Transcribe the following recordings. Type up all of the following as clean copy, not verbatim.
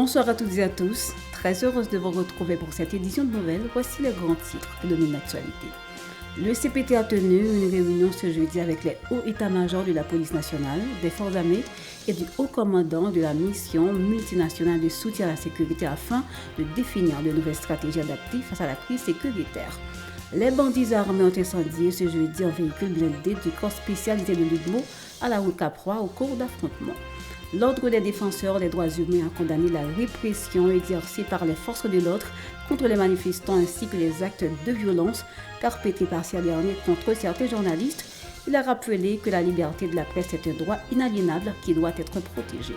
Bonsoir à toutes et à tous, très heureuse de vous retrouver pour cette édition de nouvelles. Voici les grands titres qui dominent l'actualité. Le CPT a tenu une réunion ce jeudi avec les hauts états-majors de la police nationale, des forces armées et du haut commandant de la mission multinationale de soutien à la sécurité afin de définir de nouvelles stratégies adaptées face à la crise sécuritaire. Les bandits armés ont incendié ce jeudi un véhicule blindé du corps spécialisé de l'UDMO à la rue Caproy au cours d'affrontements. L'Ordre des défenseurs des droits humains a condamné la répression exercée par les forces de l'ordre contre les manifestants ainsi que les actes de violence perpétrés par ces derniers contre certains journalistes. Il a rappelé que la liberté de la presse est un droit inaliénable qui doit être protégé.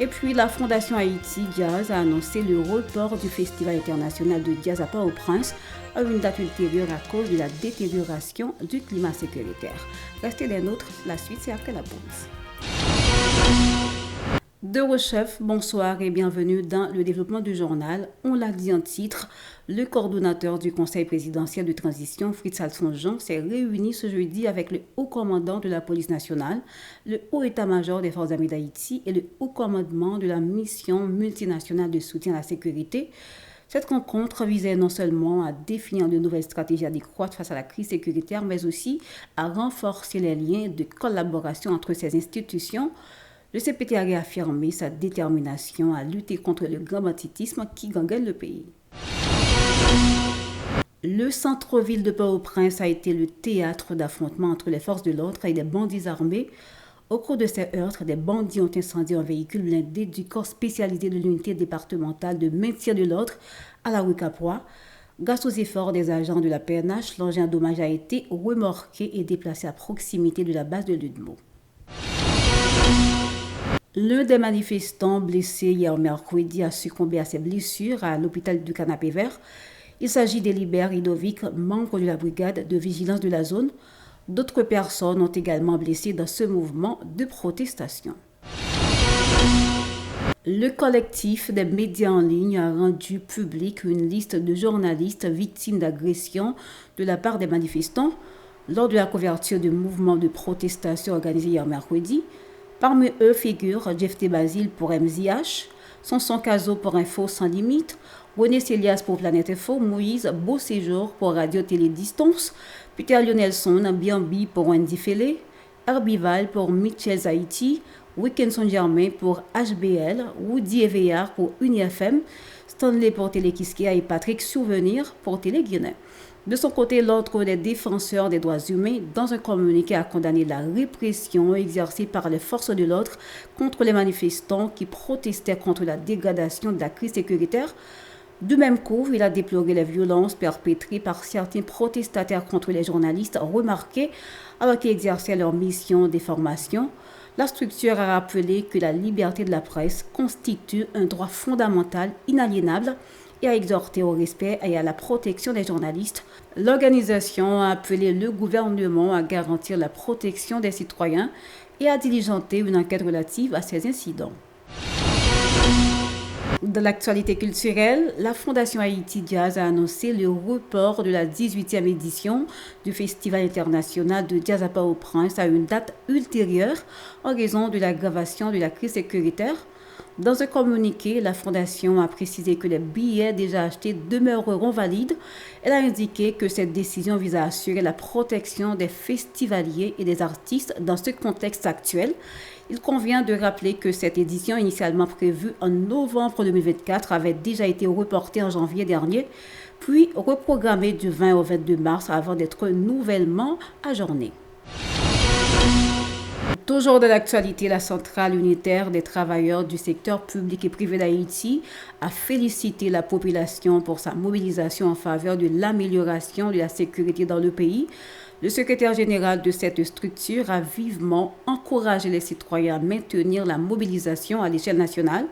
Et puis, la Fondation Haïti Jazz a annoncé le report du Festival international de jazz à Port-au-Prince à une date ultérieure à cause de la détérioration du climat sécuritaire. Restez des nôtres, la suite c'est après la pause. De Rechef, bonsoir et bienvenue dans le développement du journal. On l'a dit en titre, le coordonnateur du Conseil présidentiel de transition, Fritz Alson-Jean, s'est réuni ce jeudi avec le haut commandant de la police nationale, le haut état-major des forces armées d'Haïti et le haut commandement de la mission multinationale de soutien à la sécurité. Cette rencontre visait non seulement à définir de nouvelles stratégies adéquates face à la crise sécuritaire, mais aussi à renforcer les liens de collaboration entre ces institutions. Le CPT a réaffirmé sa détermination à lutter contre le grand banditisme qui gangrène le pays. Le centre-ville de Port-au-Prince a été le théâtre d'affrontements entre les forces de l'ordre et des bandits armés. Au cours de ces heurts, des bandits ont incendié un véhicule blindé du corps spécialisé de l'unité départementale de maintien de l'ordre à la rue Caproy. Grâce aux efforts des agents de la PNH, l'engin dommage a été remorqué et déplacé à proximité de la base de l'UDMO. L'un des manifestants blessés hier mercredi a succombé à ses blessures à l'hôpital du Canapé Vert. Il s'agit d'Elibert Idovic, membre de la brigade de vigilance de la zone. D'autres personnes ont également blessé dans ce mouvement de protestation. Le collectif des médias en ligne a rendu public une liste de journalistes victimes d'agressions de la part des manifestants lors de la couverture du mouvement de protestation organisé hier mercredi. Parmi eux figurent Jephté Basile pour MZH, Sanson Caso pour Info Sans Limite, René Célias pour Planète Info, Moïse Beauséjour pour Radio Télé Distance, Peter Lionelson Biambi pour Wendy Fellé, Herbival pour Mitchell Haïti, Weekend Saint-Germain pour HBL, Woody Eveillard pour UniFM, Stanley pour Télé Kiskia et Patrick Souvenir pour Télé Guinée. De son côté, l'Ordre des défenseurs des droits humains, dans un communiqué, a condamné la répression exercée par les forces de l'ordre contre les manifestants qui protestaient contre la dégradation de la crise sécuritaire. Du même coup, il a déploré les violences perpétrées par certains protestataires contre les journalistes remarqués alors qu'ils exerçaient leur mission d'information. La structure a rappelé que la liberté de la presse constitue un droit fondamental inaliénable et a exhorté au respect et à la protection des journalistes. L'organisation a appelé le gouvernement à garantir la protection des citoyens et à diligenter une enquête relative à ces incidents. Dans l'actualité culturelle, la Fondation Haïti Jazz a annoncé le report de la 18e édition du Festival international de jazz à Port-au-Prince à une date ultérieure en raison de l'aggravation de la crise sécuritaire. Dans un communiqué, la Fondation a précisé que les billets déjà achetés demeureront valides. Elle a indiqué que cette décision vise à assurer la protection des festivaliers et des artistes dans ce contexte actuel. Il convient de rappeler que cette édition, initialement prévue en novembre 2024, avait déjà été reportée en janvier dernier, puis reprogrammée du 20 au 22 mars avant d'être nouvellement ajournée. Toujours de l'actualité, la centrale unitaire des travailleurs du secteur public et privé d'Haïti a félicité la population pour sa mobilisation en faveur de l'amélioration de la sécurité dans le pays. Le secrétaire général de cette structure a vivement encouragé les citoyens à maintenir la mobilisation à l'échelle nationale,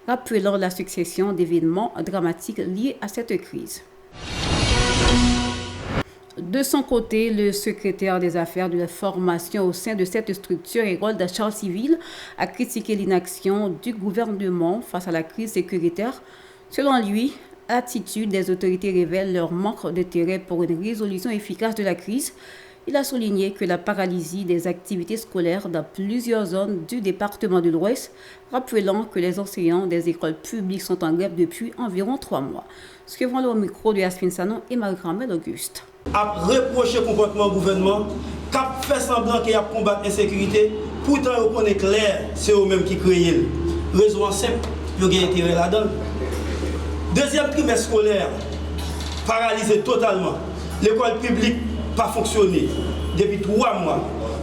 rappelant la succession d'événements dramatiques liés à cette crise. De son côté, le secrétaire des affaires de la formation au sein de cette structure, Hérold Charles Civil, a critiqué l'inaction du gouvernement face à la crise sécuritaire. Selon lui, l'attitude des autorités révèle leur manque d'intérêt pour une résolution efficace de la crise. Il a souligné que la paralysie des activités scolaires dans plusieurs zones du département de l'Ouest, rappelant que les enseignants des écoles publiques sont en grève depuis environ 3 mois. Suivant le micro de Yasmine Sanon et Marie-Gramel Auguste. A reproché le comportement du gouvernement, qui a fait semblant qu'il a combattu l'insécurité, pourtant on connaît clair, c'est eux-mêmes qui créent. Raison simple, ils ont intérêt là-dedans. Deuxième trimestre scolaire, paralysé totalement. L'école publique pas fonctionné depuis 3 mois.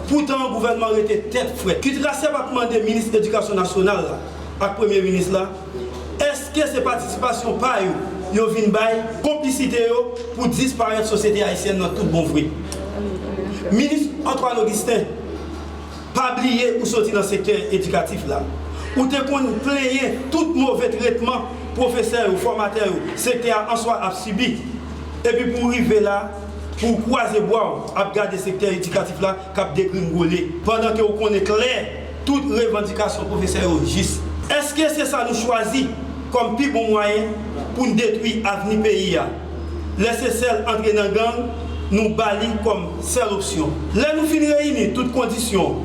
Pourtant, le gouvernement était tête frette. Qui trace pas demander au ministre de l'Éducation nationale, à le Premier ministre là, est-ce que ces participations par eux, ils viennent bailler complicité pour disparaître la société haïtienne dans tout bon vrai. Ministre Antoine Augustin, pas oublier ou sortir dans le secteur éducatif là. Ou te qu'on plaigner tout mauvais traitement professeur ou formateur, secteur en soi a subi. Et puis pour arriver là, pour croiser bois, à garder le secteur éducatif là, cap dégringoler. Pendant que vous connaissez clair toute revendication professeur juste. Est-ce que c'est ça nous choisit comme plus bon moyen pour nous détruire l'avenir pays? Laisser celle entrer dans le gang, nous bali comme seule option. Là nous finissons réunir toutes conditions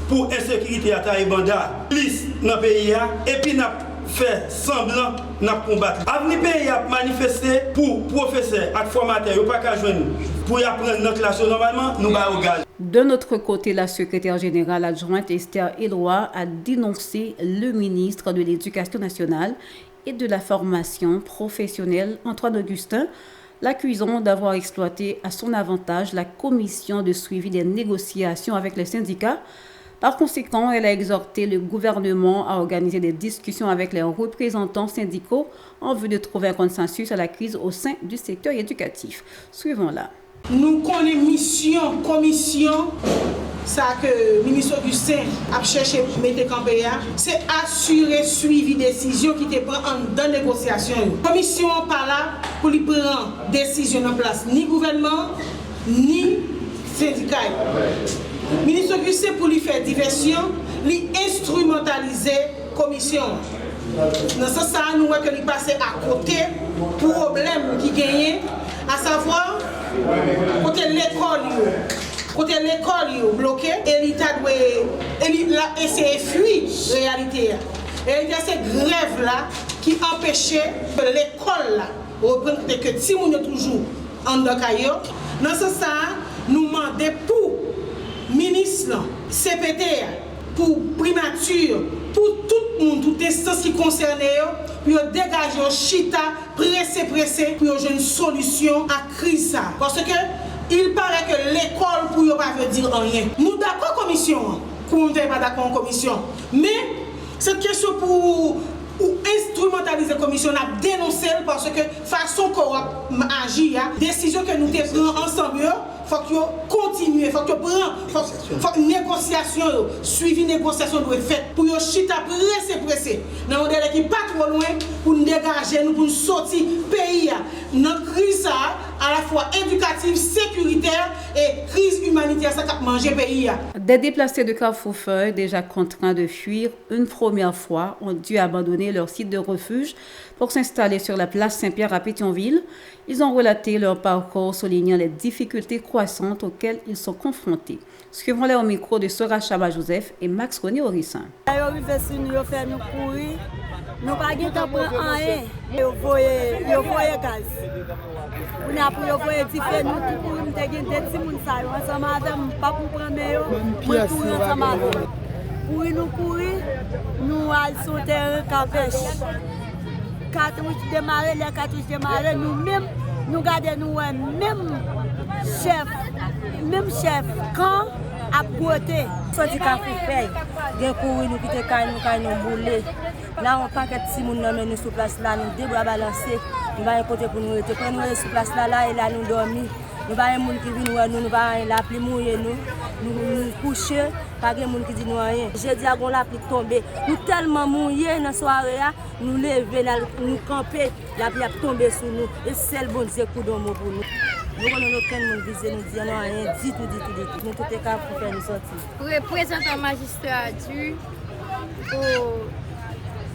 pour insécurité à Taïbanda, plus dans le pays, et puis nous fait semblant de combattre. Avenir pays a manifesté pour professeurs et formateurs, pas qu'à joindre pour apprendre notre classe normalement, nous allons au gaz. De notre côté, la secrétaire générale adjointe Esther Éloi a dénoncé le ministre de l'Éducation nationale et de la formation professionnelle, Antoine Augustin, l'accusant d'avoir exploité à son avantage la commission de suivi des négociations avec les syndicats. Par conséquent, elle a exhorté le gouvernement à organiser des discussions avec les représentants syndicaux en vue de trouver un consensus à la crise au sein du secteur éducatif. Suivons-la. Nous connaissons commission, ça que le ministre Augustin a cherché à mettre en place, c'est assurer suivi décision qui te prend dans la négociation. La commission pas là pour lui prendre décision en place, ni gouvernement, ni syndicat. Le ministre Augustin, pour lui faire diversion, lui instrumentaliser la commission. Dans ce sens, nous voyons qu'il passe à côté problème qui gagne, à savoir, côté l'école bloqué, et l'État doit essayer de fuir la réalité. Et il y a ces grèves-là qui empêchaient l'école reprendre que si nous sommes toujours en Dakayo. Dans ce sens, nous demandons pour ministre, CPT, pour primature, pour tout le monde, toute instance qui concerne, pour dégager un chita pressé, pour avoir une solution à la crise. Parce que il paraît que l'école pour ne pas dire rien. Nous d'accord commission, nous ne sommes pas d'accord en commission. Mais cette question pour instrumentaliser la commission, on a dénoncé parce que façon qu'on agit, décision que nous prenons ensemble, il faut que continue, il faut que prenne négociation, suivi négociation doit être faite pour que chita pressé. Dans un délai qui n'est pas trop loin pour nous dégager, pour nous sortir pays. Notre crise à la fois éducative, sécuritaire et crise humanitaire, ça a mangé le pays. Des déplacés de Carrefour-Feuille, déjà contraints de fuir une première fois, ont dû abandonner leur site de refuge pour s'installer sur la place Saint-Pierre à Pétionville. Ils ont relaté leur parcours, soulignant les difficultés croissantes auxquelles ils sont confrontés. Suivons-les au micro de Sora Chaba Joseph et Max René Orissin. Nous n'avons pas de temps pour rien. Nous voyons gaz. Nous avons voyé différents nous pour nous dégager des petits mounsayos. Ensemble avec pas pour prendre nous courir ensemble avec. Pour nous courir, nous allons sur le terrain campèche. Cartouche démarrer, les cartouches démarrer, nous-mêmes, nous gardons nous même chef quand à côté. Sorti Carrefour-Feuille, des courir nous quitter nous bouler. Là on paquet de Simon nous nous sur place là nous deux bras balancés. Nous va un côté pour nous rester. Quand nous sur place là et là nous dormir. Nous pas un monde qui vient nous va la pluie mouiller nous coucher, pas de monde qui dit nous rien. Jeudi à la pluie tomber. Nous tellement mouillés dans soirée nous lever nous camper, la pluie a tombé sur nous et c'est le bon Dieu coup d'homme pour nous. Nous avons aucun monde visé, nous disons non rien, dit tout. Nous tout est capable pour faire nous sortir. Représentant magistrat pour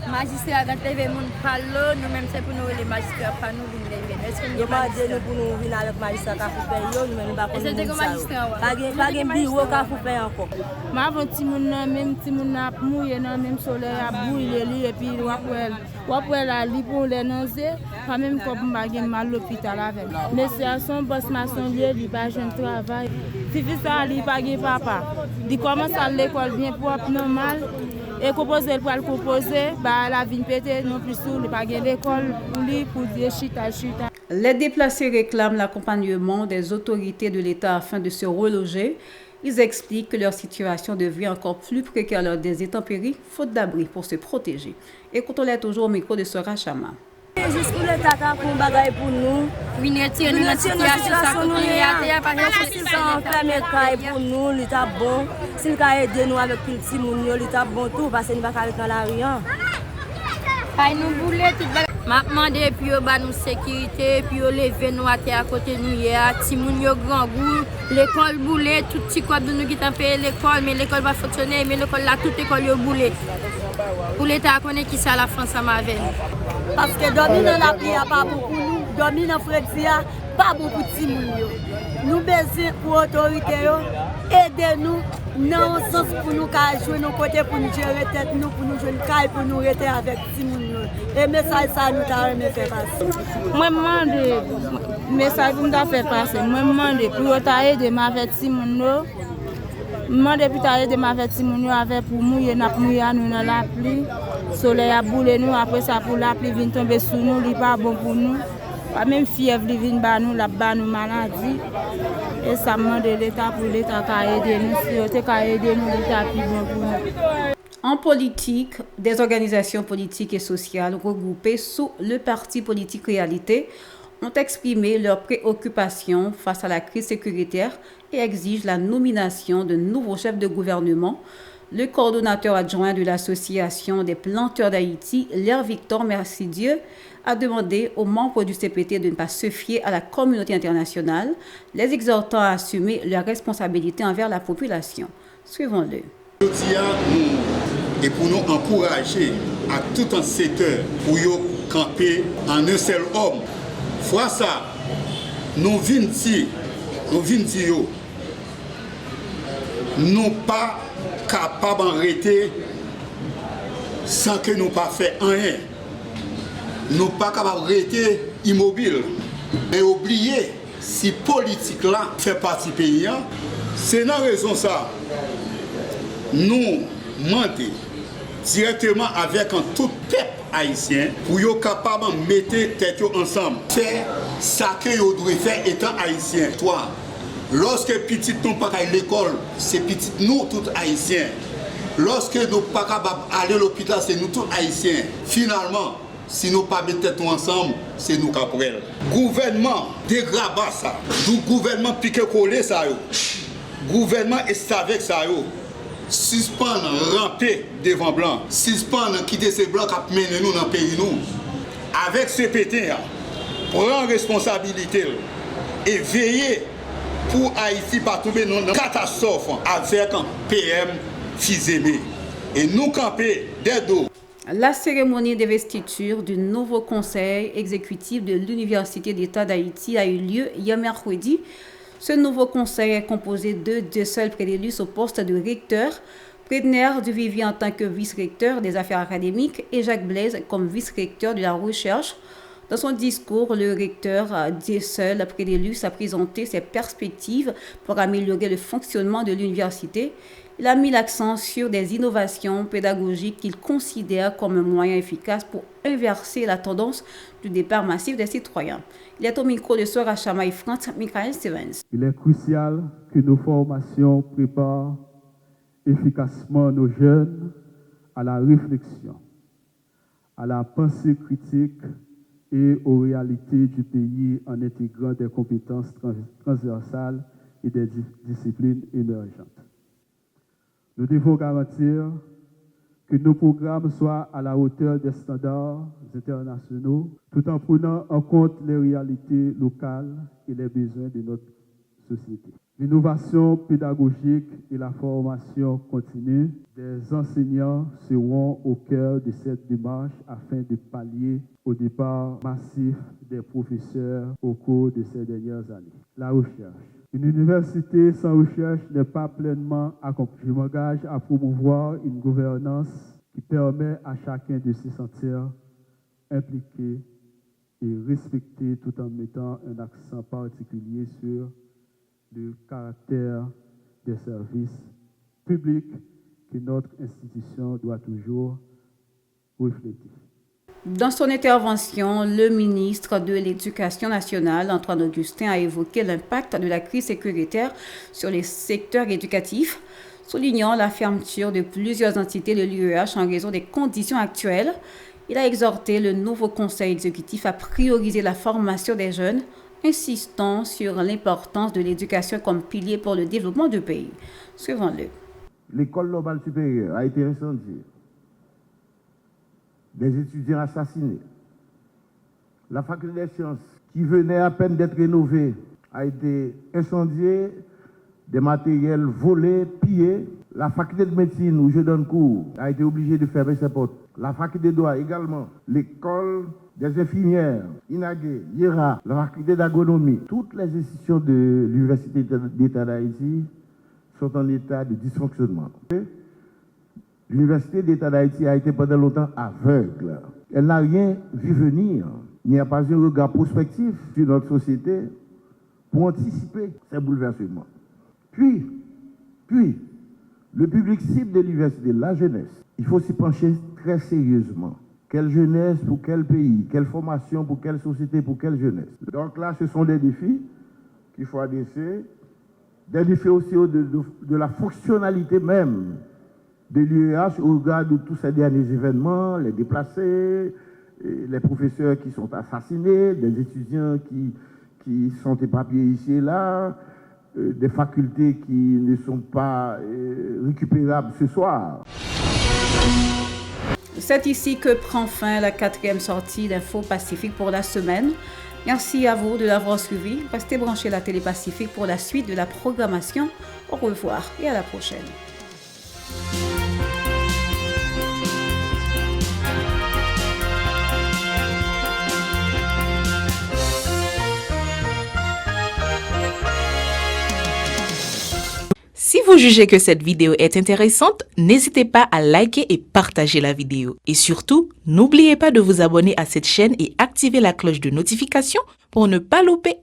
magistrat quand levé moun parle, nous même c'est pour nous les magistrats pas nous lever. Est-ce que nous demandons pour nous venir avec magistrat ka pou payer nous même pas pour nous magistrat. Pas gen bureau ka pou payer encore. Ma avant ti moun nan même ti moun n'a mouillé nan même soleil a bouillé li et puis wapwel la li pour les nausées, quand même comme pa gen mal l'hôpital avec. Mais c'est son boss maçon li pas jeune travail. Fifi ça li pa gen papa. Di commence à l'école bien propre normal. Et composer pour le composer, la vie pété non plus sous, pas de l'école pour lui pour dire chita. Les déplacés réclament l'accompagnement des autorités de l'État afin de se reloger. Ils expliquent que leur situation devient encore plus précaire lors des intempéries, faute d'abri pour se protéger. Écoutons-les toujours au micro de Sora Chama. Juste pour l'État qui a un bagage pour nous, nous retirer notre situation, ça coûte milliards, par exemple, si on fait pour nous, l'État bon, s'il a aidé nous avec le petit moun, l'État bon tout, parce que nous ne pouvons pas aller dans la rue. Nous voulons tout bagage. M'a demandé puis nous sécurité, puis lever nous à terre à côté de nous hier, petit moun yo grand goût, l'école boulé, tout petit quoi de nous qui t'en payer l'école, mais l'école va fonctionner, mais l'école là toute l'école yo boulé. Pour l'État connaît qui ça la France ça m'a venu. Parce que dormir dans la pluie, pas beaucoup nous, dormir dans la frontière, pas beaucoup de petits moun. Nous besoin pour l'autorité, aider-nous dans le sens pour nous jouer nos côtés, pour nous gérer tête, nous, pour nous jouer le caille, pour nous rester avec petits moun. Et le message, ça nous a fait passer. Moi, je demande, le message pour nous faire passer. Moi, je demande pour aider ma petits moun. Je demande pour aider ma petits moun avec pour mouiller nous dans la pluie. Le soleil a boulé nous, après ça pour la pluie vient tomber sur nous, il n'est pas bon pour nous. Pas même fièvre vient bas nous, la bas nous maladie. Et ça demande l'État pour l'État qui aider nous, si l'État aider nous, l'État plus bon pour nous. En politique, des organisations politiques et sociales regroupées sous le parti politique Réalité ont exprimé leurs préoccupations face à la crise sécuritaire et exigent la nomination de nouveaux chefs de gouvernement. Le coordonnateur adjoint de l'association des planteurs d'Haïti, Léa Victor Mercidieu, a demandé aux membres du CPT de ne pas se fier à la communauté internationale, les exhortant à assumer leurs responsabilités envers la population. Suivons-le. Et pour nous encourager à tout un secteur pour nous camper en un seul homme. Fois ça, nous venons nous pas capables d'arrêter sans que nous pas fait rien. Nous pas capables d'arrêter immobile. Et oublier si politique là fait partie pays, c'est la raison ça. Nous demandons directement avec un tout peuple haïtien pour être capable de mettre tête ensemble. Faire ça que vous devez faire étant haïtien. Toi, lorsque petit nous pas à l'école, c'est petit nous tous haïtiens. Lorsque nous pas capables d'aller à l'hôpital, c'est nous tous haïtiens. Finalement, si nous pas mettons tête ensemble, c'est nous qui prenons. Gouvernement dégrabat ça. Du gouvernement piqué collé ça. Gouvernement est avec ça. Suspendre, ramper devant blanc, suspendre, quitter ces blancs qui mènent nous dans le pays. Nous. Avec CPT, prendre responsabilité et veiller pour Haïti pas tomber dans une catastrophe avec un PM Fizemé. Et nous camper des dos. La cérémonie d'investiture du nouveau conseil exécutif de l'Université d'État d'Haïti a eu lieu hier mercredi. Ce nouveau conseil est composé de deux seuls préélus au poste de recteur, Prédner Duvivier en tant que vice-recteur des affaires académiques et Jacques Blaise comme vice-recteur de la recherche. Dans son discours, le recteur Diesel Prédélus a présenté ses perspectives pour améliorer le fonctionnement de l'université. Il a mis l'accent sur des innovations pédagogiques qu'il considère comme un moyen efficace pour inverser la tendance du départ massif des citoyens. Il est au micro de Sora Chama et France, Michael Stevens. Il est crucial que nos formations préparent efficacement nos jeunes à la réflexion, à la pensée critique et aux réalités du pays en intégrant des compétences transversales et des disciplines émergentes. Nous devons garantir que nos programmes soient à la hauteur des standards internationaux, tout en prenant en compte les réalités locales et les besoins de notre société. L'innovation pédagogique et la formation continue des enseignants seront au cœur de cette démarche afin de pallier au départ massif des professeurs au cours de ces dernières années. La recherche. Une université sans recherche n'est pas pleinement accomplie. Je m'engage à promouvoir une gouvernance qui permet à chacun de se sentir impliqué et respecté tout en mettant un accent particulier sur le caractère des services publics que notre institution doit toujours refléter. Dans son intervention, le ministre de l'Éducation nationale, Antoine Augustin, a évoqué l'impact de la crise sécuritaire sur les secteurs éducatifs, soulignant la fermeture de plusieurs entités de l'UEH en raison des conditions actuelles. Il a exhorté le nouveau conseil exécutif à prioriser la formation des jeunes, insistant sur l'importance de l'éducation comme pilier pour le développement du pays. Suivons-le. L'école normale supérieure a été incendiée. Des étudiants assassinés. La faculté des sciences, qui venait à peine d'être rénovée, a été incendiée, des matériels volés, pillés. La faculté de médecine, où je donne cours, a été obligée de fermer ses portes. La faculté de droit également. L'école des infirmières, INAGE, IERA, la faculté d'agronomie. Toutes les institutions de l'Université d'État d'Haïti sont en état de dysfonctionnement. L'Université d'État d'Haïti a été pendant longtemps aveugle. Elle n'a rien vu venir. Il n'y a pas un regard prospectif sur notre société pour anticiper ces bouleversements. Puis, le public cible de l'université, la jeunesse, il faut s'y pencher très sérieusement. Quelle jeunesse pour quel pays? Quelle formation pour quelle société, pour quelle jeunesse? Donc là, ce sont des défis qu'il faut adresser. Des défis aussi de la fonctionnalité même de l'UEH au regard de tous ces derniers événements, les déplacés, les professeurs qui sont assassinés, des étudiants qui sont éparpillés ici et là, des facultés qui ne sont pas récupérables ce soir. C'est ici que prend fin la 4e sortie d'Info Pacifique pour la semaine. Merci à vous de l'avoir suivi. Restez branchés à la Télé Pacifique pour la suite de la programmation. Au revoir et à la prochaine. Si vous jugez que cette vidéo est intéressante, n'hésitez pas à liker et partager la vidéo. Et surtout, n'oubliez pas de vous abonner à cette chaîne et activer la cloche de notification pour ne pas louper